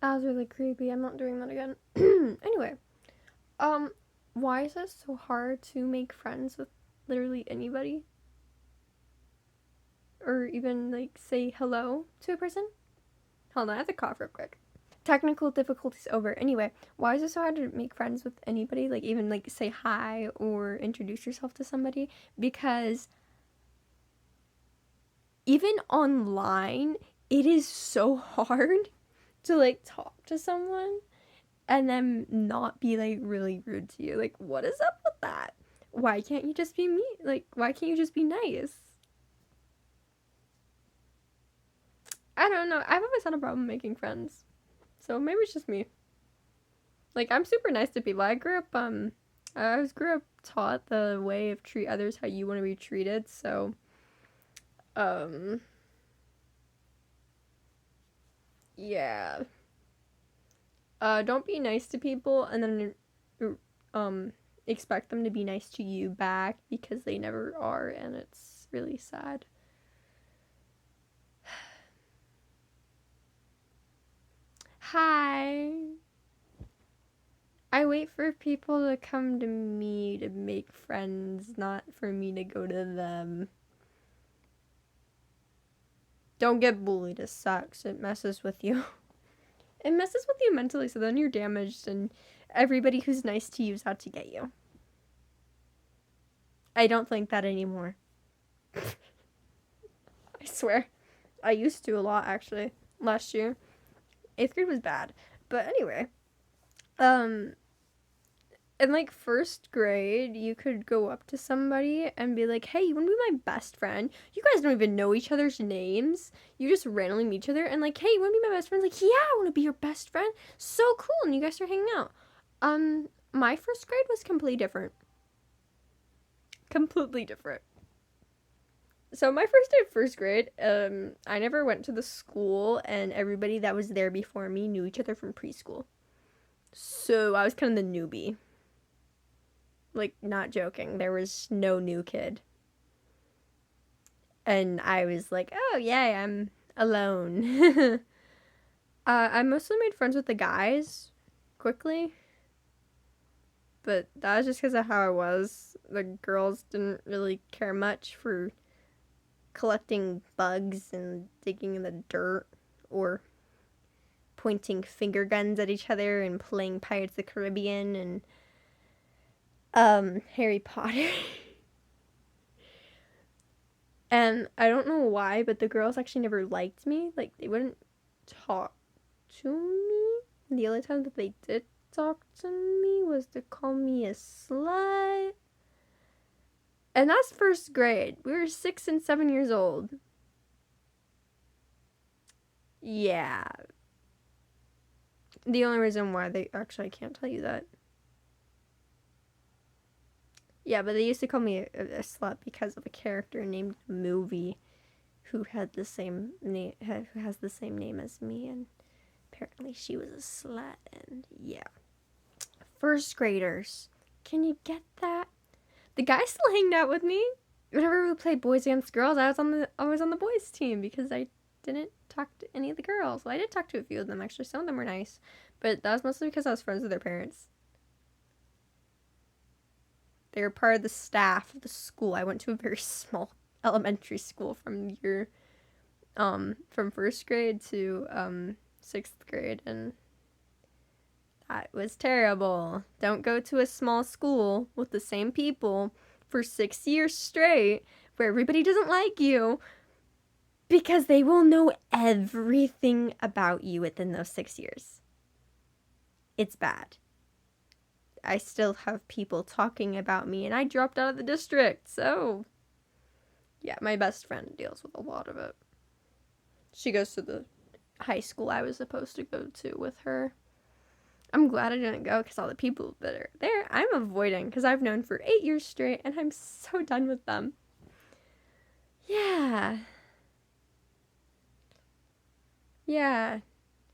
That was really creepy. I'm not doing that again. Anyway, um, why is it so hard to make friends with literally anybody? Or even, like, say hello to a person? Hold on, I have to cough real quick. Technical difficulties over. Anyway, why is it so hard to make friends with anybody? Like, even, like, say hi or introduce yourself to somebody? Because even online, it is so hard to, like, talk to someone and then not be like really rude to you. Like, what is up with that? Why can't you just be me? Like, why can't you just be nice? I don't know. I've always had a problem making friends. So maybe it's just me. Like, I'm super nice to people. I grew up taught the way of treat others how you want to be treated. So, um, yeah. Don't be nice to people and then, um, expect them to be nice to you back because they never are, and it's really sad. Hi. I wait for people to come to me to make friends, not for me to go to them. Don't get bullied, it sucks. It messes with you. It messes with you mentally, so then you're damaged, and everybody who's nice to you is out to get you. I don't think that anymore. I swear. I used to a lot, actually, last year. 8th grade was bad. But anyway, um, in like first grade, you could go up to somebody and be like, "Hey, you want to be my best friend?" You guys don't even know each other's names. You just randomly meet each other and like, "Hey, you want to be my best friend?" Like, "Yeah, I want to be your best friend." So cool, and you guys start hanging out. My first grade was completely different. Completely different. So my first day of first grade, I never went to the school, and everybody that was there before me knew each other from preschool. So I was kind of the newbie. Like, not joking. There was no new kid. And I was like, oh, yay, I'm alone. I mostly made friends with the guys quickly, but that was just because of how I was. The girls didn't really care much for collecting bugs and digging in the dirt or pointing finger guns at each other and playing Pirates of the Caribbean and Harry Potter. And I don't know why, but the girls actually never liked me. Like, they wouldn't talk to me. The only time that they did talk to me was to call me a slut. And that's first grade. We were 6 and 7 years old. Yeah. The only reason why they actually, I can't tell you that. Yeah, but they used to call me a slut because of a character named Movie who had the same name, who has the same name as me, and apparently she was a slut. And yeah, first graders, can you get that? The guy still hanged out with me. Whenever we played boys against girls, I was on the boys team because I didn't talk to any of the girls. Well, I did talk to a few of them actually. Some of them were nice, but that was mostly because I was friends with their parents. They were part of the staff of the school. I went to a very small elementary school from first grade to 6th grade, and that was terrible. Don't go to a small school with the same people for 6 years straight where everybody doesn't like you because they will know everything about you within those 6 years. It's bad. I still have people talking about me, and I dropped out of the district, so yeah, my best friend deals with a lot of it. She goes to the high school I was supposed to go to with her. I'm glad I didn't go because all the people that are there, I'm avoiding because I've known for 8 years straight and I'm so done with them. Yeah. Yeah.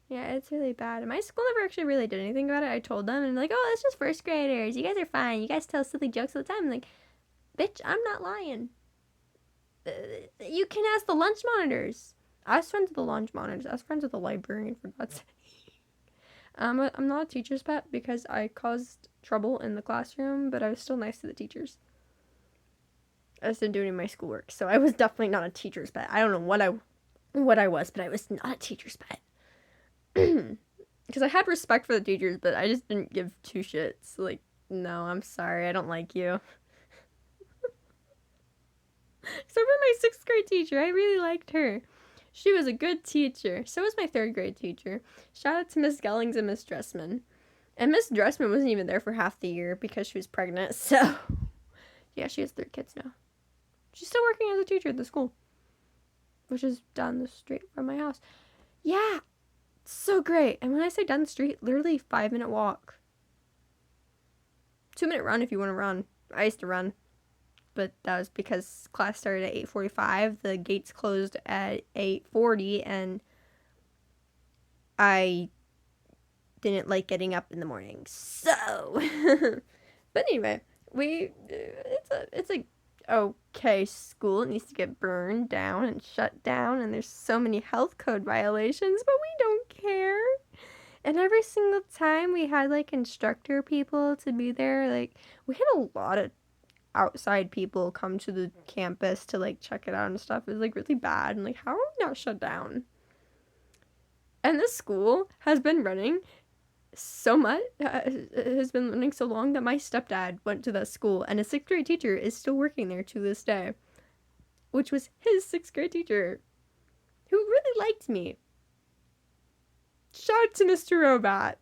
Yeah, it's really bad. And my school never actually really did anything about it. I told them, and like, oh, that's just first graders. You guys are fine. You guys tell silly jokes all the time. I'm like, bitch, I'm not lying. You can ask the lunch monitors. I was friends with the lunch monitors. I was friends with the librarian, for God's sake. I'm not a teacher's pet because I caused trouble in the classroom, but I was still nice to the teachers. I was still doing my schoolwork, so I was definitely not a teacher's pet. I don't know what I was, but I was not a teacher's pet. Because I had respect for the teachers, but I just didn't give two shits. Like, no, I'm sorry, I don't like you. Except for my 6th grade teacher, I really liked her. She was a good teacher. So was my 3rd grade teacher. Shout out to Miss Gellings and Miss Dressman. And Miss Dressman wasn't even there for half the year because she was pregnant, so... Yeah, she has 3 kids now. She's still working as a teacher at the school, which is down the street from my house. Yeah, so great. And when I say down the street, literally 5-minute walk. 2-minute run if you want to run. I used to run, but that was because class started at 8:45. The gates closed at 8:40, and I didn't like getting up in the morning. So, but anyway, it's a okay school. It needs to get burned down and shut down, and there's so many health code violations, but we don't care. And every single time we had like instructor people to be there, like we had a lot of outside people come to the campus to like check it out and stuff. It was like really bad, and like, how are we not shut down? And this school has been running so much, has been running so long that my stepdad went to that school, and a 6th grade teacher is still working there to this day, which was his 6th grade teacher, who really liked me. Shout out to Mr. Robot.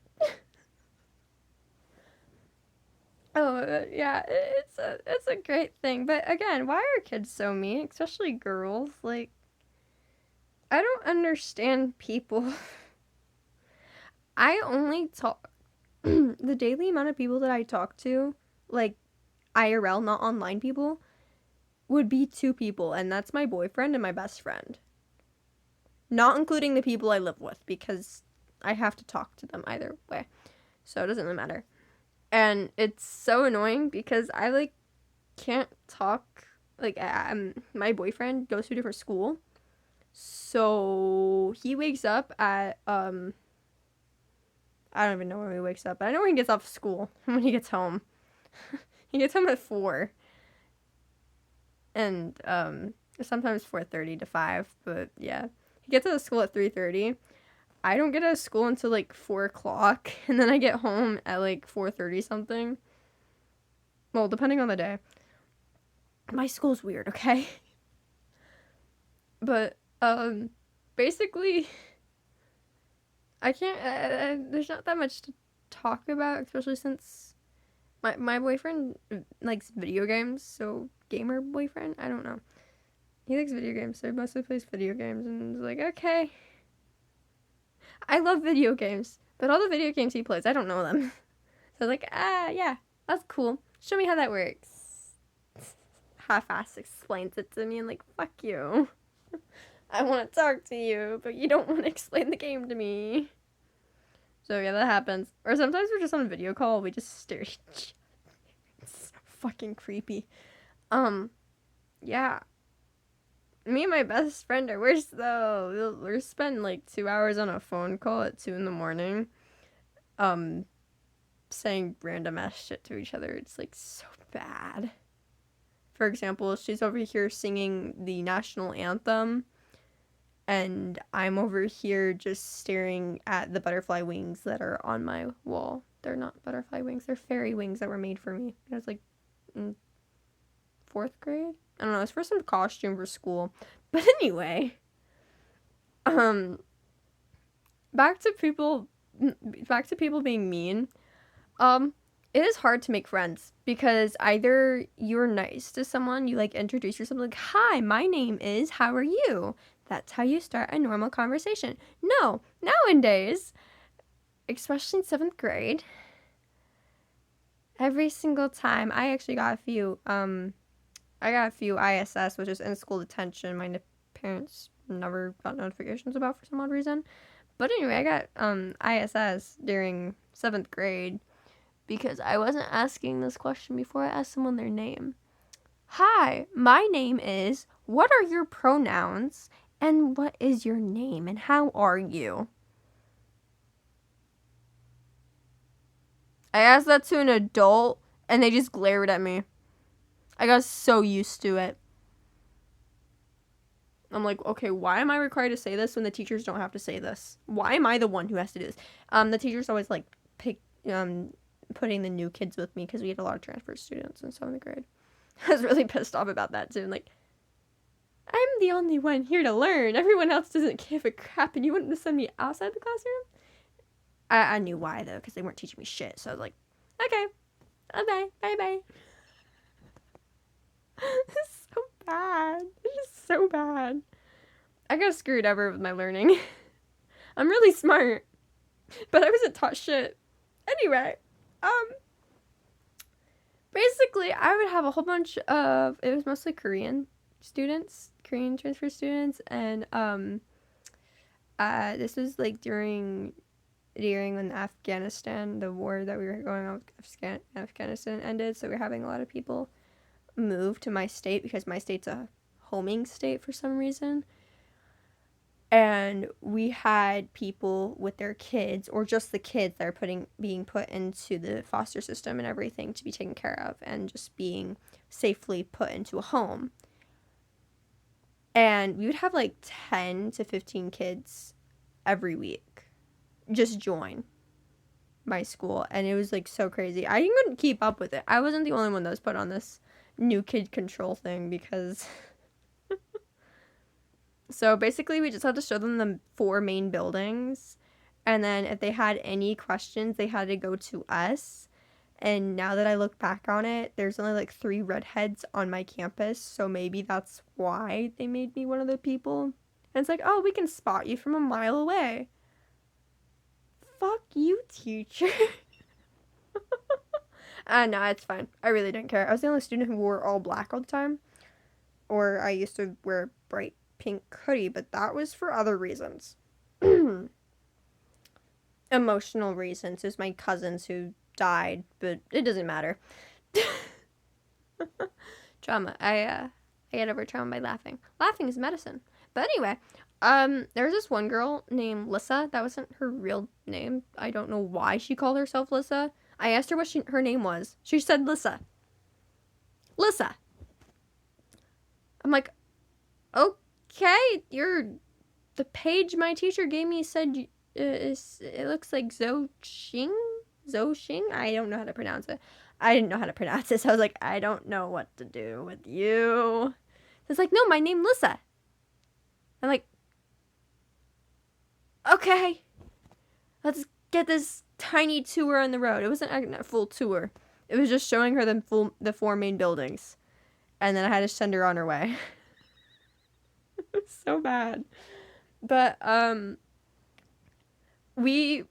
Yeah, it's a great thing. But again, why are kids so mean, especially girls? Like, I don't understand people. I only talk the daily amount of people that I talk to, like IRL, not online people, would be 2 people, and that's my boyfriend and my best friend. Not including the people I live with, because I have to talk to them either way. So it doesn't really matter. And it's so annoying because I like can't talk. Like, my boyfriend goes to a different school, so he wakes up at I don't even know when he wakes up, but I know when he gets off school, when he gets home. He gets home at 4. And sometimes 4:30 to 5, but yeah. He gets out of school at 3:30. I don't get out of school until like 4 o'clock, and then I get home at like 4:30 something. Well, depending on the day. My school's weird, okay? But basically, I can't. There's not that much to talk about, especially since my boyfriend likes video games. So gamer boyfriend, I don't know. He likes video games, so he mostly plays video games, and it's like, okay. I love video games, but all the video games he plays, I don't know them. So I was like, yeah, that's cool. Show me how that works. Half-ass explains it to me, and like, fuck you. I want to talk to you, but you don't want to explain the game to me. So yeah, that happens. Or sometimes we're just on a video call, we just stare at each other. It's fucking creepy. Yeah. Me and my best friend are worse though. We'll spend like 2 hours on a phone call at 2 in the morning. Saying random ass shit to each other. It's like so bad. For example, she's over here singing the national anthem, and I'm over here just staring at the butterfly wings that are on my wall. They're not butterfly wings, they're fairy wings that were made for me. I was like in 4th grade? I don't know, it's for some costume for school. But anyway, back to people being mean. It is hard to make friends because either you're nice to someone, you like introduce yourself like, "Hi, my name is, how are you?" That's how you start a normal conversation. No, nowadays, especially in 7th grade, every single time I actually got a few ISS, which is in school detention. My parents never got notifications about for some odd reason. But anyway, I got ISS during 7th grade because I wasn't asking this question before I asked someone their name. Hi, my name is, what are your pronouns, and what is your name, and how are you? I asked that to an adult, and they just glared at me. I got so used to it. I'm like, okay, why am I required to say this when the teachers don't have to say this? Why am I the one who has to do this? The teachers always like putting the new kids with me because we had a lot of transfer students in 7th grade. I was really pissed off about that too. Like, I'm the only one here to learn. Everyone else doesn't give a crap, and you wouldn't send me outside the classroom? I knew why though, because they weren't teaching me shit. So I was like, okay, bye. It's so bad. It's just so bad. I got screwed over with my learning. I'm really smart, but I wasn't taught shit. Anyway, basically, I would have a whole bunch of, it was mostly Korean students, Korean transfer students, and this was like during when Afghanistan, the war that we were going on with Afghanistan ended, so we were having a lot of people move to my state because my state's a homing state for some reason. And we had people with their kids, or just the kids that are being put into the foster system and everything to be taken care of and just being safely put into a home. And we would have like 10 to 15 kids every week just join my school. And it was like so crazy. I couldn't keep up with it. I wasn't the only one that was put on this new kid control thing because... So basically, we just had to show them the 4 main buildings. And then if they had any questions, they had to go to us. And now that I look back on it, there's only like 3 redheads on my campus. So maybe that's why they made me one of the people. And it's like, oh, we can spot you from a mile away. Fuck you, teacher. No, it's fine. I really didn't care. I was the only student who wore all black all the time. Or I used to wear bright pink hoodie, but that was for other reasons. Emotional reasons. It was my cousins who died, but it doesn't matter. Trauma. I get over trauma by laughing. Laughing is medicine. But anyway, there was this one girl named Lissa. That wasn't her real name. I don't know why she called herself Lissa. I asked her what her name was. She said Lissa. Lissa. I'm like, okay, the page my teacher gave me said it looks like Zhou Xing. I don't know how to pronounce it. I didn't know how to pronounce it, so I was like, I don't know what to do with you. It's like, no, my name Lissa. I'm like, okay, let's get this tiny tour on the road. It wasn't a full tour. It was just showing her the 4 main buildings, and then I had to send her on her way. It's so bad. But we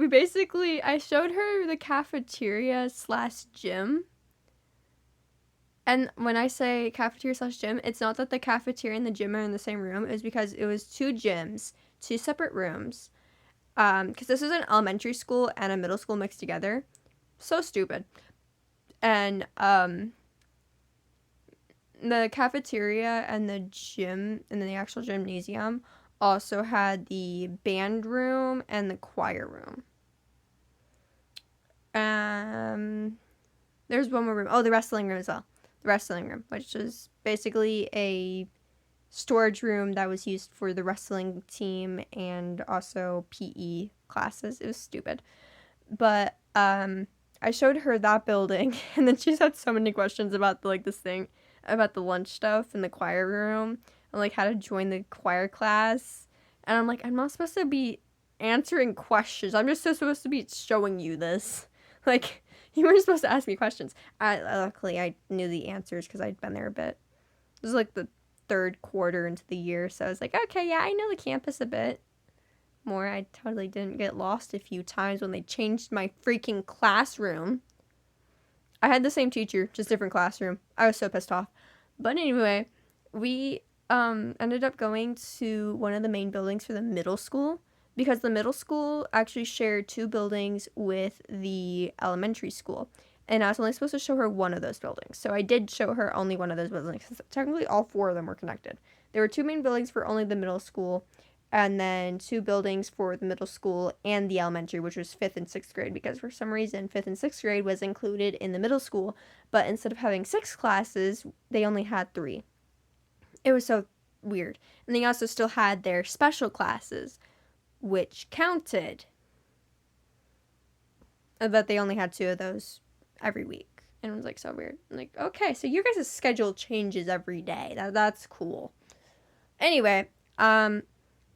basically, I showed her the cafeteria / gym. And when I say cafeteria / gym, it's not that the cafeteria and the gym are in the same room. It was because it was 2 gyms, 2 separate rooms. Because this was an elementary school and a middle school mixed together. So stupid. And the cafeteria and the gym and then the actual gymnasium also had the band room and the choir room. There's one more room. Oh, the wrestling room as well. The wrestling room, which is basically a storage room that was used for the wrestling team and also PE classes. It was stupid. But I showed her that building, and then she's had so many questions about this thing, about the lunch stuff in the choir room, and like how to join the choir class. And I'm like, I'm not supposed to be answering questions. I'm just supposed to be showing you this. Like, you weren't supposed to ask me questions. Luckily, I knew the answers because I'd been there a bit. It was like the 3rd quarter into the year, so I was like, okay, yeah, I know the campus a bit more. I totally didn't get lost a few times when they changed my freaking classroom. I had the same teacher, just different classroom. I was so pissed off. But anyway, we ended up going to one of the main buildings for the middle school because the middle school actually shared 2 buildings with the elementary school. And I was only supposed to show her one of those buildings. So I did show her only one of those buildings. Technically, all 4 of them were connected. There were 2 main buildings for only the middle school. and then 2 buildings for the middle school and the elementary, which was 5th and 6th grade, because for some reason 5th and 6th grade was included in the middle school, but instead of having 6 classes, they only had 3. It was so weird. And they also still had their special classes, which counted, but they only had 2 of those every week. And it was like so weird. I'm like, okay, so your guys' schedule changes every day. That's cool. Anyway,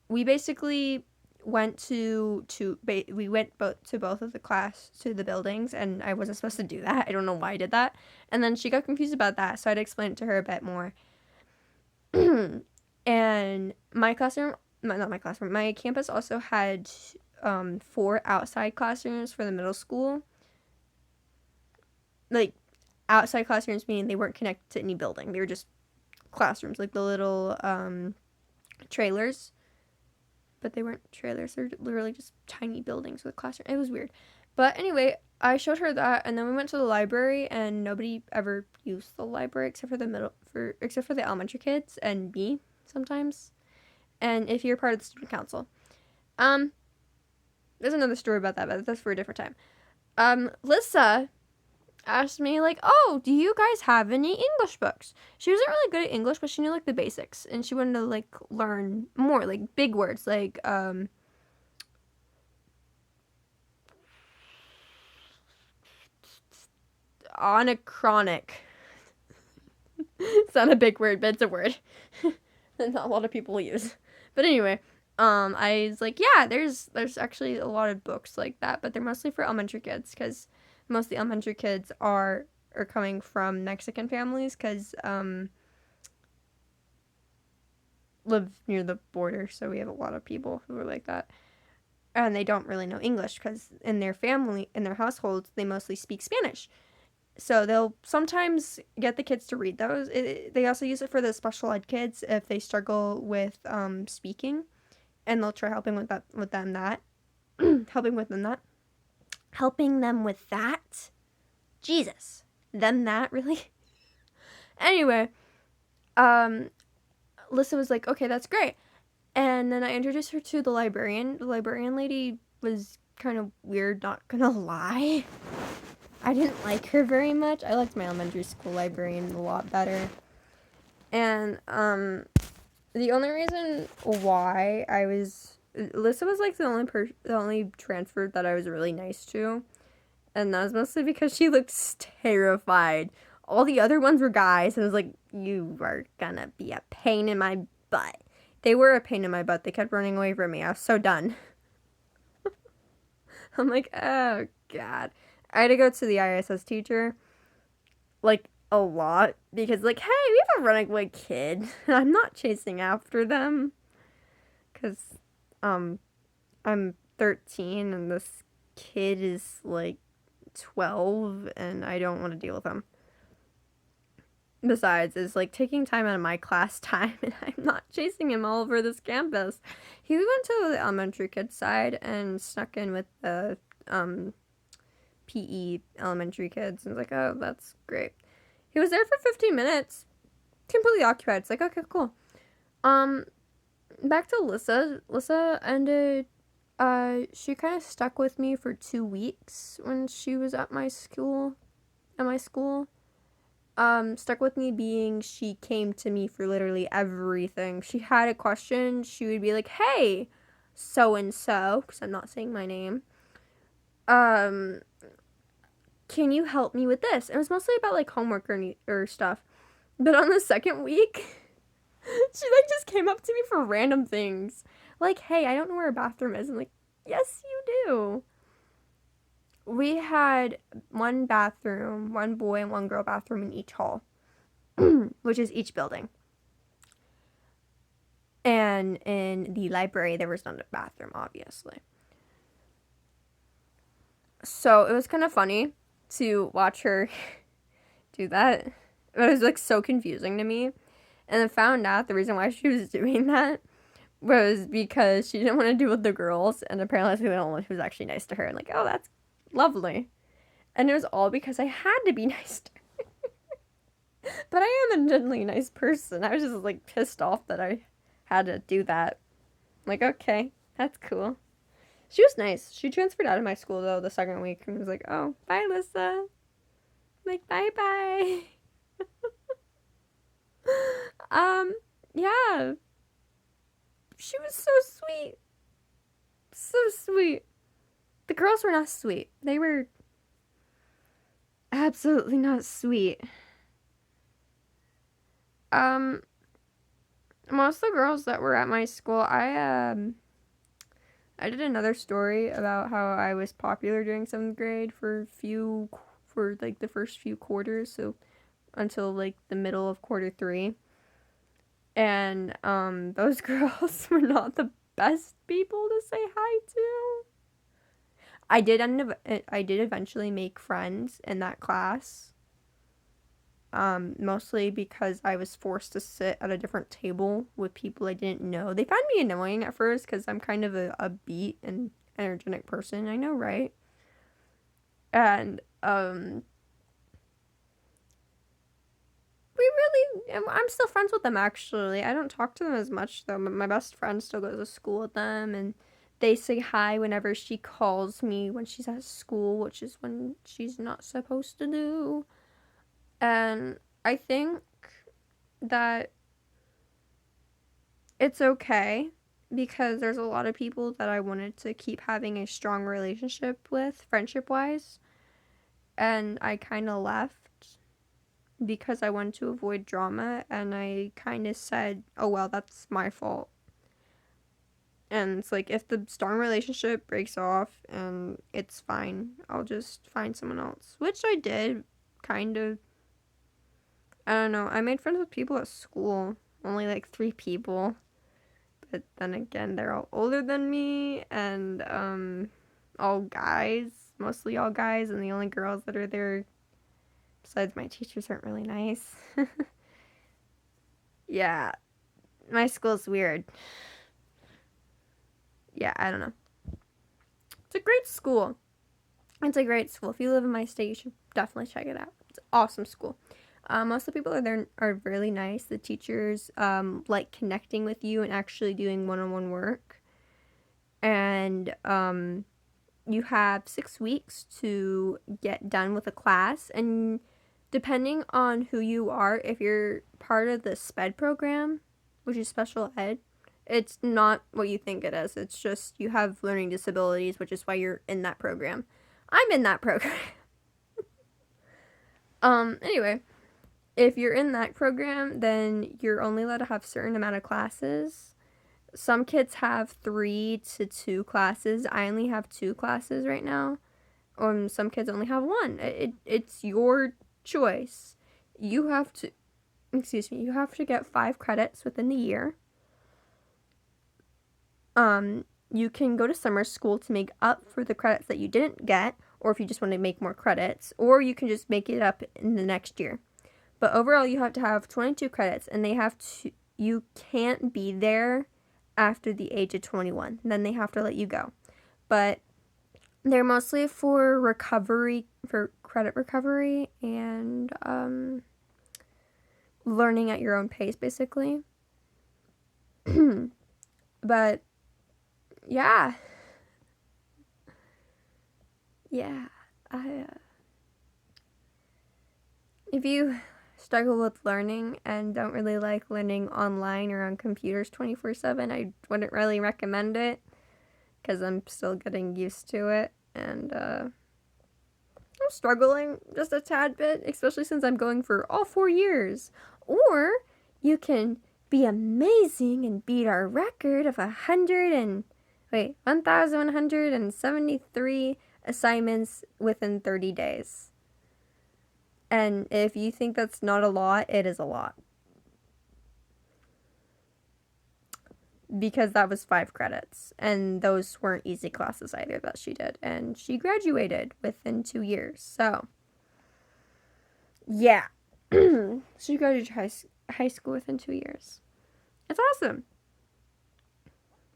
we basically went to both of the buildings, and I wasn't supposed to do that. I don't know why I did that. And then she got confused about that, so I had to explain it to her a bit more. And my campus also had 4 outside classrooms for the middle school. Like, outside classrooms meaning they weren't connected to any building. They were just classrooms, like the little trailers. But they weren't trailers. They're literally just tiny buildings with classrooms. It was weird. But anyway, I showed her that, and then we went to the library, and nobody ever used the library except for the elementary kids and me sometimes. And if you're part of the student council. There's another story about that, but that's for a different time. Lissa asked me, like, oh, do you guys have any English books? She wasn't really good at English, but she knew, like, the basics, and she wanted to, like, learn more, like, big words, like, anachronic. It's not a big word, but it's a word that not a lot of people use. But anyway, I was like, yeah, there's actually a lot of books like that, but they're mostly for elementary kids, because most of the elementary kids are coming from Mexican families, because live near the border, so we have a lot of people who are like that, and they don't really know English, because in their households, they mostly speak Spanish. So they'll sometimes get the kids to read those. They also use it for the special ed kids if they struggle with speaking, and they'll try helping them with that. Jesus, them that really. Anyway, Lissa was like, okay, that's great. And then I introduced her to the librarian. The librarian lady was kind of weird, not gonna lie. I didn't like her very much. I liked my elementary school librarian a lot better. And the only reason why Lissa was like the only transfer that I was really nice to. And that was mostly because she looked terrified. All the other ones were guys, and I was like, you are gonna be a pain in my butt. They were a pain in my butt. They kept running away from me. I was so done. I'm like, oh, God. I had to go to the ISS teacher, like, a lot, because, like, hey, we have a running away kid, and I'm not chasing after them, because, I'm 13, and this kid is, like, 12, and I don't want to deal with him. Besides, it's, like, taking time out of my class time, and I'm not chasing him all over this campus. He went to the elementary kids side and snuck in with the, PE elementary kids, and was like, oh, that's great. He was there for 15 minutes, completely occupied. It's like, okay, cool. Back to Lissa. Lissa ended, she kind of stuck with me for 2 weeks when she was at my school. Stuck with me being she came to me for literally everything. She had a question, she would be like, hey, so-and-so, because I'm not saying my name, can you help me with this? It was mostly about, like, homework or stuff. But on the second week, she, like, just came up to me for random things. Like, hey, I don't know where a bathroom is. I'm like, yes, you do. We had one bathroom, one boy and one girl bathroom in each hall, which is each building. And in the library, there was not a bathroom, obviously. So it was kind of funny to watch her do that. It was, like, so confusing to me. And I found out the reason why she was doing that was because she didn't want to do with the girls, and apparently the only one who was actually nice to her. And, like, oh, that's lovely. And it was all because I had to be nice to her. But I am a genuinely nice person. I was just, like, pissed off that I had to do that. like, okay, that's cool. She was nice. She transferred out of my school though the second week and was like, "Oh, bye, Lissa." I'm like, bye bye. um, yeah. She was so sweet. So sweet. The girls were not sweet. They were absolutely not sweet. Um, most of the girls that were at my school, I did another story about how I was popular during 7th grade for like the first few quarters, so until like the middle of quarter 3. And those girls were not the best people to say hi to. I did eventually make friends in that class. Mostly because I was forced to sit at a different table with people I didn't know. They found me annoying at first because I'm kind of a upbeat and energetic person. I know, right? And I'm still friends with them actually. I don't talk to them as much though. My best friend still goes to school with them, and they say hi whenever she calls me when she's at school, which is when she's not supposed to do. And I think that it's okay because there's a lot of people that I wanted to keep having a strong relationship with, friendship wise, and I kind of left because I wanted to avoid drama, and I kind of said, oh well, that's my fault. And it's like, if the strong relationship breaks off and it's fine, I'll just find someone else, which I did, kind of. I don't know, I made friends with people at school, only like 3 people. But then again, they're all older than me and all guys, mostly all guys, and the only girls that are there, besides my teachers, aren't really nice. Yeah, my school's weird. Yeah, I don't know. It's a great school. It's a great school. If you live in my state, you should definitely check it out. It's an awesome school. Most of the people there are really nice. The teachers like connecting with you and actually doing one-on-one work. And you have 6 weeks to get done with a class. And depending on who you are, if you're part of the SPED program, which is special ed, it's not what you think it is. It's just you have learning disabilities, which is why you're in that program. I'm in that program. Anyway, if you're in that program, then you're only allowed to have a certain amount of classes. Some kids have 3 to 2 classes. I only have 2 classes right now. Some kids only have 1. It's your choice. You have to, you have to get 5 credits within the year. You can go to summer school to make up for the credits that you didn't get, or if you just want to make more credits, or you can just make it up in the next year. But overall, you have to have 22 credits, and you can't be there after the age of 21. Then they have to let you go. But they're mostly for recovery, for credit recovery, and learning at your own pace, basically. But yeah, if you struggle with learning and don't really like learning online or on computers 24/7, I wouldn't really recommend it because I'm still getting used to it, and I'm struggling just a tad bit, especially since I'm going for all 4 years. Or you can be amazing and beat our record of 1,173 assignments within 30 days. And if you think that's not a lot, it is a lot. Because that was 5 credits. And those weren't easy classes either that she did. And she graduated within 2 years. So, yeah. She graduated high school within 2 years. It's awesome.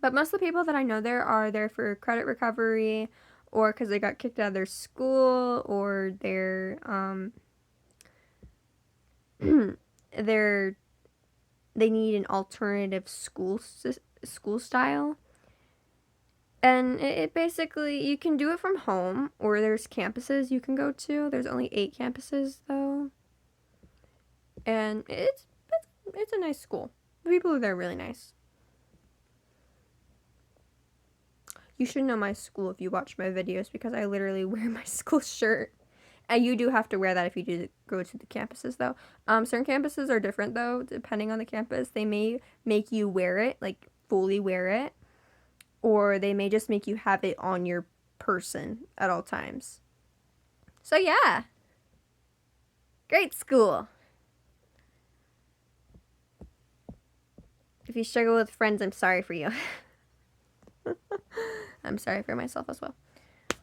But most of the people that I know there are there for credit recovery, or because they got kicked out of their school, or they need an alternative school school style. And it basically, you can do it from home, or there's campuses you can go to. There's only 8 campuses, though. And it's a nice school. The people there are really nice. You should know my school if you watch my videos, because I literally wear my school shirt. And you do have to wear that if you do go to the campuses, though. Certain campuses are different, though, depending on the campus. They may make you wear it, like fully wear it, or they may just make you have it on your person at all times. So yeah, great school. If you struggle with friends, I'm sorry for you. I'm sorry for myself as well.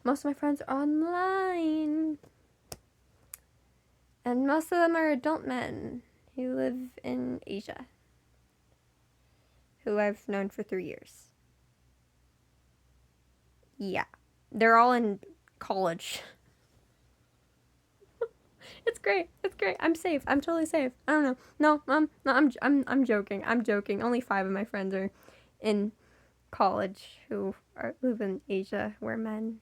Most of my friends are online. And most of them are adult men who live in Asia, who I've known for 3 years. Yeah. They're all in college. It's great. It's great. I'm safe. I'm totally safe. I don't know. No, I'm joking. I'm joking. Only 5 of my friends are in college who live in Asia, where men.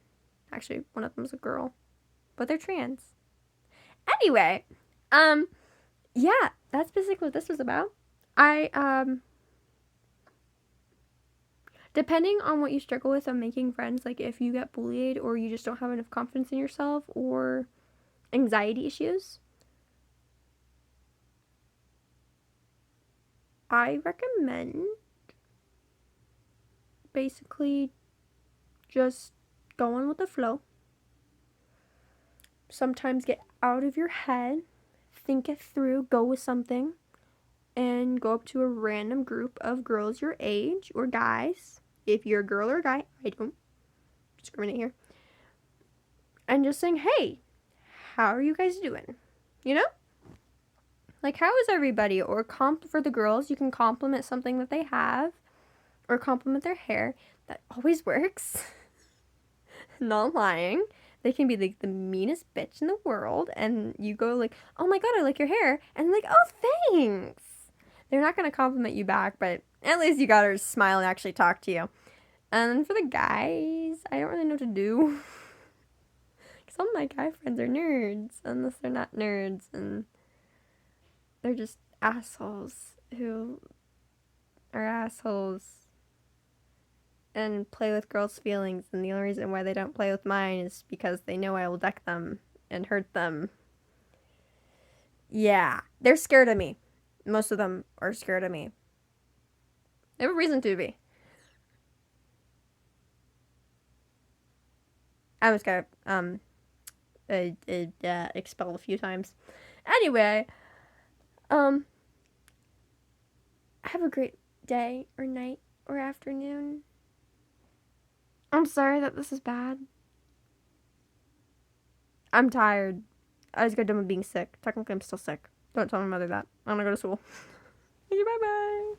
Actually, one of them's a girl, but they're trans. Anyway, yeah, that's basically what this was about. Depending on what you struggle with on making friends, like if you get bullied or you just don't have enough confidence in yourself or anxiety issues, I recommend basically just going with the flow. Sometimes get out of your head, think it through, go with something, and go up to a random group of girls your age or guys. If you're a girl or a guy, I don't discriminate here. And just saying, hey, how are you guys doing? You know? Like, how is everybody? Or for the girls, you can compliment something that they have, or compliment their hair. That always works. Not lying. They can be like the meanest bitch in the world, and you go like, oh my god, I like your hair, and like, oh, thanks. They're not gonna compliment you back, but at least you got her to smile and actually talk to you. And for the guys, I don't really know what to do. Some of my guy friends are nerds, unless they're not nerds, and they're just assholes who are assholes and play with girls' feelings, and the only reason why they don't play with mine is because they know I will deck them and hurt them. Yeah, they're scared of me. Most of them are scared of me. They have a reason to be. I was got expelled a few times. Anyway, have a great day or night or afternoon. I'm sorry that this is bad. I'm tired. I just got done with being sick. Technically, I'm still sick. Don't tell my mother that. I'm gonna go to school. Bye bye.